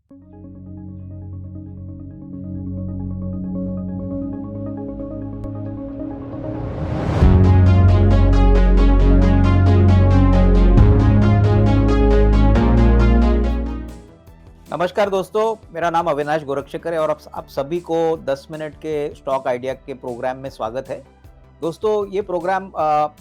नमस्कार दोस्तों, मेरा नाम अविनाश गोरक्षकर है और आप सभी को 10 मिनट के स्टॉक आइडिया के प्रोग्राम में स्वागत है। दोस्तों, ये प्रोग्राम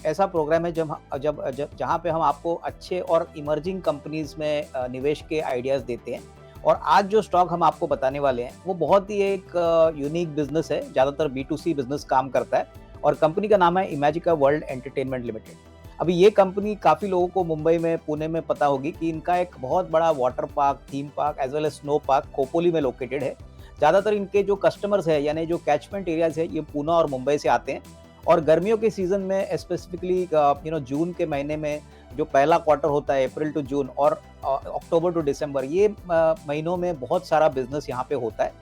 ऐसा प्रोग्राम है जब जहाँ पे हम आपको अच्छे और इमर्जिंग कंपनीज़ में निवेश के आइडियाज़ देते हैं। और आज जो स्टॉक हम आपको बताने वाले हैं, वो बहुत ही एक यूनिक बिज़नेस है, ज़्यादातर बी2सी बिज़नेस काम करता है और कंपनी का नाम है इमेजिका वर्ल्ड एंटरटेनमेंट लिमिटेड। अभी ये कंपनी काफ़ी लोगों को मुंबई में, पुणे में पता होगी कि इनका एक बहुत बड़ा water park, theme park as well as snow park Khopoli में लोकेटेड है। ज़्यादातर इनके जो कस्टमर्स हैं, यानी जो कैचमेंट एरियाज़ है, ये पुणे और मुंबई से आते हैं। और गर्मियों के सीज़न में स्पेसिफिकली जून के महीने में जो पहला क्वार्टर होता है, अप्रैल टू जून और अक्टूबर टू दिसंबर, ये महीनों में बहुत सारा बिज़नेस यहाँ पे होता है।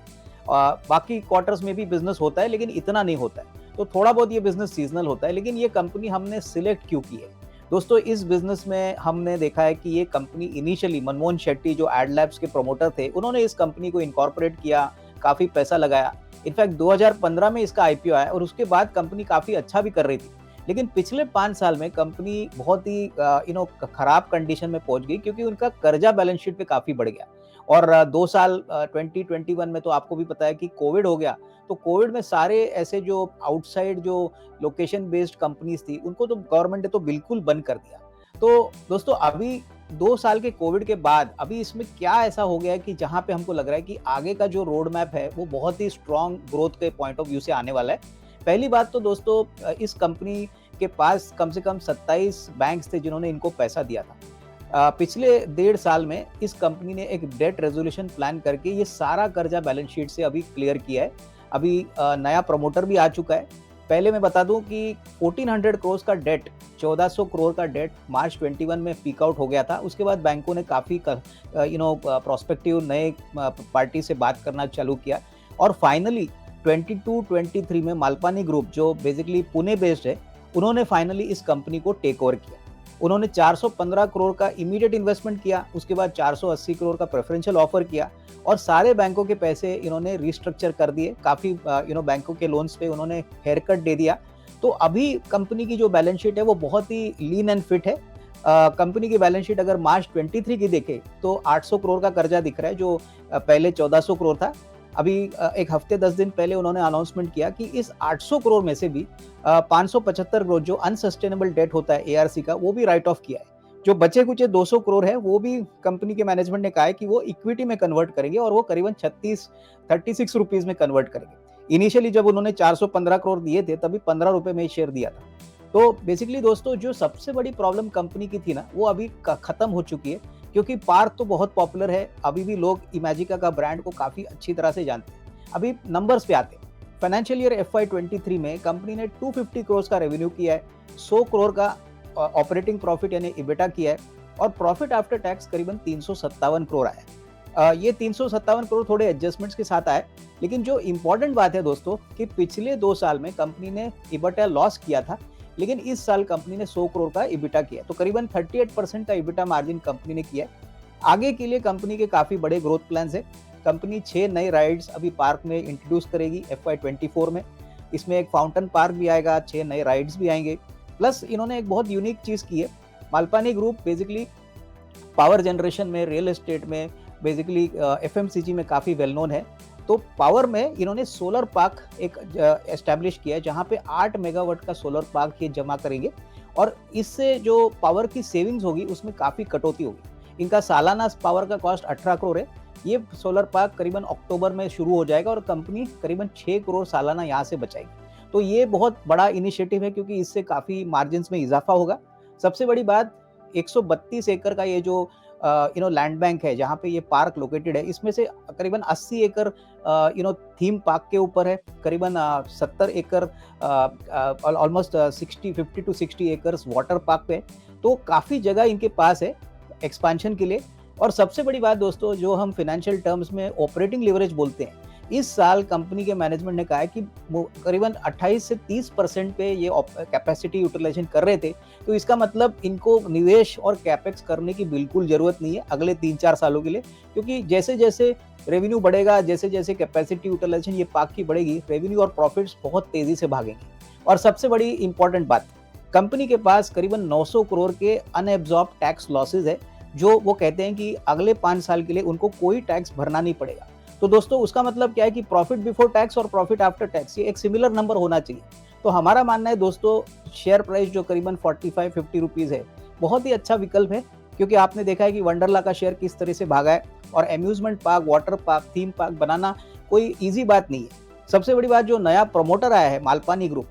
बाकी क्वार्टर्स में भी बिज़नेस होता है, लेकिन इतना नहीं होता है। तो थोड़ा बहुत ये बिज़नेस सीज़नल होता है, लेकिन ये कंपनी हमने सिलेक्ट क्यों की है? दोस्तों, इस बिज़नेस में हमने देखा है कि ये कंपनी इनिशियली मनमोहन शेट्टी जो एडलैब्स के प्रमोटर थे, उन्होंने इस कंपनी को इनकॉर्पोरेट किया, काफ़ी पैसा लगाया। इनफैक्ट 2015 में इसका आईपीओ आया और उसके बाद कंपनी काफ़ी अच्छा भी कर रही थी। लेकिन पिछले 5 साल में कंपनी बहुत ही खराब कंडीशन में पहुँच गई, क्योंकि उनका कर्जा बैलेंस शीट पे काफ़ी बढ़ गया। और 2 साल 2021 में तो आपको भी पता है कि कोविड हो गया। तो कोविड में सारे ऐसे जो आउटसाइड जो लोकेशन बेस्ड कंपनीज़ थी, उनको तो गवर्नमेंट ने तो बिल्कुल बंद कर दिया। तो दोस्तों, अभी 2 साल के कोविड के बाद अभी इसमें क्या ऐसा हो गया है कि जहाँ पे हमको लग रहा है कि आगे का जो रोड मैप है, वो बहुत ही स्ट्रॉन्ग ग्रोथ के पॉइंट ऑफ व्यू से आने वाला है। पहली बात तो दोस्तों, इस कंपनी के पास कम से कम 27 बैंक्स थे जिन्होंने इनको पैसा दिया था। पिछले 1.5 साल में इस कंपनी ने एक डेट रेज़ोल्यूशन प्लान करके ये सारा कर्जा बैलेंस शीट से अभी क्लियर किया है। अभी नया प्रमोटर भी आ चुका है। पहले मैं बता दूं कि 1400 करोड़ का डेट, 1400 करोड़ का डेट मार्च 21 में पीक आउट हो गया था। उसके बाद बैंकों ने काफ़ी प्रोस्पेक्टिव नए पार्टी से बात करना चालू किया और फाइनली 22-23 में मालपानी ग्रुप, जो बेसिकली पुणे बेस्ड है, उन्होंने फाइनली इस कंपनी को टेक ओवर किया। उन्होंने 415 करोड़ का इमीडिएट इन्वेस्टमेंट किया, उसके बाद 480 करोड़ का प्रेफरेंशियल ऑफर किया और सारे बैंकों के पैसे इन्होंने रिस्ट्रक्चर कर दिए। काफ़ी बैंकों के लोन्स पे उन्होंने हेयर कट दे दिया। तो अभी कंपनी की जो बैलेंस शीट है, वो बहुत ही लीन एंड फिट है। कंपनी की बैलेंस शीट अगर मार्च 23 की देखें तो 800 करोड़ का कर्जा दिख रहा है, जो पहले 1400 करोड़ था। अभी एक हफ्ते 10 दिन पहले उन्होंने अनाउंसमेंट किया कि इस 800 करोड़ में से भी 575 करोड़ जो अनसस्टेनेबल डेट होता है एआरसी का, वो भी राइट ऑफ किया है। जो बचे कुचे 200 करोड़ है, वो भी कंपनी के मैनेजमेंट ने कहा है कि वो इक्विटी में कन्वर्ट करेंगे और वो करीबन 36 रुपीस में कन्वर्ट करेंगे। इनिशियली जब उन्होंने 415 करोड़ दिए थे, तभी 15 रुपए में शेयर दिया था। तो बेसिकली दोस्तों, जो सबसे बड़ी प्रॉब्लम कंपनी की थी ना, वो अभी खत्म हो चुकी है, क्योंकि पार्क तो बहुत पॉपुलर है। अभी भी लोग इमेजिका का ब्रांड को काफ़ी अच्छी तरह से जानते हैं। अभी नंबर्स पे आते हैं। फाइनेंशियल ईयर FY23 में कंपनी ने 250 करोड़ का रेवेन्यू किया है, 100 करोड़ का ऑपरेटिंग प्रॉफिट यानी इबिटा किया है और प्रॉफिट आफ्टर टैक्स करीबन 357 करोड़ आया है। ये 357 करोड़ थोड़े एडजस्टमेंट्स के साथ आए, लेकिन जो इंपॉर्टेंट बात है दोस्तों, कि पिछले 2 साल में कंपनी ने इबिटा लॉस किया था, लेकिन इस साल कंपनी ने 100 करोड़ का इबिटा किया, तो करीबन 38% का इबिटा मार्जिन कंपनी ने किया है। आगे के लिए कंपनी के काफ़ी बड़े ग्रोथ प्लान्स है। कंपनी 6 नए राइड्स अभी पार्क में इंट्रोड्यूस करेगी FY24 में। इसमें एक फाउंटेन पार्क भी आएगा, 6 नए राइड्स भी आएंगे। प्लस इन्होंने एक बहुत यूनिक चीज़ की है। Malpani group basically power generation में, रियल एस्टेट में, बेसिकली FMCG में काफ़ी वेल नोन है। तो पावर में इन्होंने सोलर पार्क एक एस्टैब्लिश किया है, जहाँ पे 8 मेगावाट का सोलर पार्क ये जमा करेंगे और इससे जो पावर की सेविंग्स होगी, उसमें काफ़ी कटौती होगी। इनका सालाना पावर का कॉस्ट 18 करोड़ है। ये सोलर पार्क करीबन अक्टूबर में शुरू हो जाएगा और कंपनी करीबन 6 करोड़ सालाना यहाँ से बचाएगी। तो ये बहुत बड़ा इनिशिएटिव है, क्योंकि इससे काफ़ी मार्जिन्स में इजाफा होगा। सबसे बड़ी बात, 132 एकड़ का ये जो लैंड बैंक है, जहाँ पे ये पार्क लोकेटेड है, इसमें से करीबन 80 एकड़ थीम पार्क के ऊपर है, करीबन 70 एकड़ almost 50 to 60 acres water park पे है। तो काफ़ी जगह इनके पास है एक्सपांशन के लिए। और सबसे बड़ी बात दोस्तों, जो हम फाइनेंशियल टर्म्स में ऑपरेटिंग लिवरेज बोलते हैं, इस साल कंपनी के मैनेजमेंट ने कहा है कि वो करीबन 28 से 30% पे ये कैपेसिटी यूटिलाइजेशन कर रहे थे। तो इसका मतलब इनको निवेश और कैपेक्स करने की बिल्कुल ज़रूरत नहीं है अगले 3-4 सालों के लिए, क्योंकि जैसे-जैसे रेवेन्यू बढ़ेगा, जैसे-जैसे कैपेसिटी यूटिलाइजेशन ये पार्क की बढ़ेगी, रेवेन्यू और प्रॉफिट्स बहुत तेज़ी से भागेंगे। और सबसे बड़ी इम्पोर्टेंट बात, कंपनी के पास करीबन 900 करोड़ के अनएब्सॉर्ब्ड टैक्स लॉसेस है, जो वो कहते हैं कि अगले 5 साल के लिए उनको कोई टैक्स भरना नहीं पड़ेगा। तो दोस्तों उसका मतलब क्या है कि प्रॉफिट बिफोर टैक्स और प्रॉफिट आफ्टर टैक्स ये एक सिमिलर नंबर होना चाहिए। तो हमारा मानना है दोस्तों, शेयर प्राइस जो करीबन 45-50 रुपीज़ है, बहुत ही अच्छा विकल्प है, क्योंकि आपने देखा है कि वंडरला का शेयर किस तरह से भागा है और amusement park, water park, theme park बनाना कोई ईज़ी बात नहीं है। सबसे बड़ी बात, जो नया प्रमोटर आया है मालपानी ग्रुप,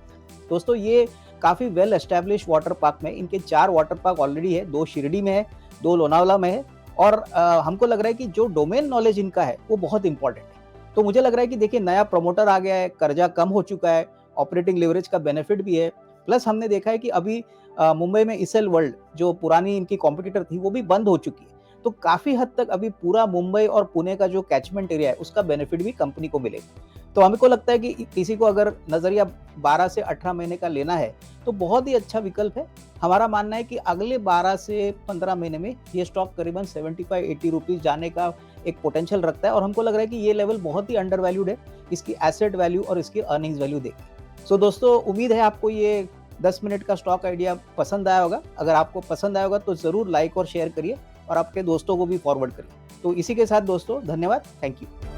दोस्तों ये काफ़ी वेल एस्टैब्लिश्ड वाटर पार्क में, इनके 4 वाटर पार्क ऑलरेडी है, 2 शिरडी में है, 2 लोनावला में है और हमको लग रहा है कि जो डोमेन नॉलेज इनका है वो बहुत इंपॉर्टेंट है। तो मुझे लग रहा है कि देखिए नया प्रमोटर आ गया है, कर्जा कम हो चुका है, ऑपरेटिंग लेवरेज का बेनिफिट भी है। प्लस हमने देखा है कि अभी मुंबई में ईसेल वर्ल्ड जो पुरानी इनकी कॉम्पिटिटर थी वो भी बंद हो चुकी है। तो काफ़ी हद तक अभी पूरा मुंबई और पुणे का जो कैचमेंट एरिया है उसका बेनिफिट भी कंपनी को मिलेगा। तो हमको लगता है कि किसी को अगर नज़रिया 12 से 18 महीने का लेना है तो बहुत ही अच्छा विकल्प है। हमारा मानना है कि अगले 12 से 15 महीने में ये स्टॉक करीबन 75-80 रुपीज़ जाने का एक पोटेंशियल रखता है और हमको लग रहा है कि ये लेवल बहुत ही अंडर वैल्यूड है, इसकी एसेट वैल्यू और इसकी अर्निंग्स वैल्यू देख के। सो दोस्तों उम्मीद है आपको ये 10 मिनट का स्टॉक आइडिया पसंद आया होगा। अगर आपको पसंद आया होगा तो ज़रूर लाइक और शेयर करिए और आपके दोस्तों को भी फॉरवर्ड करिए। तो इसी के साथ दोस्तों धन्यवाद, थैंक यू।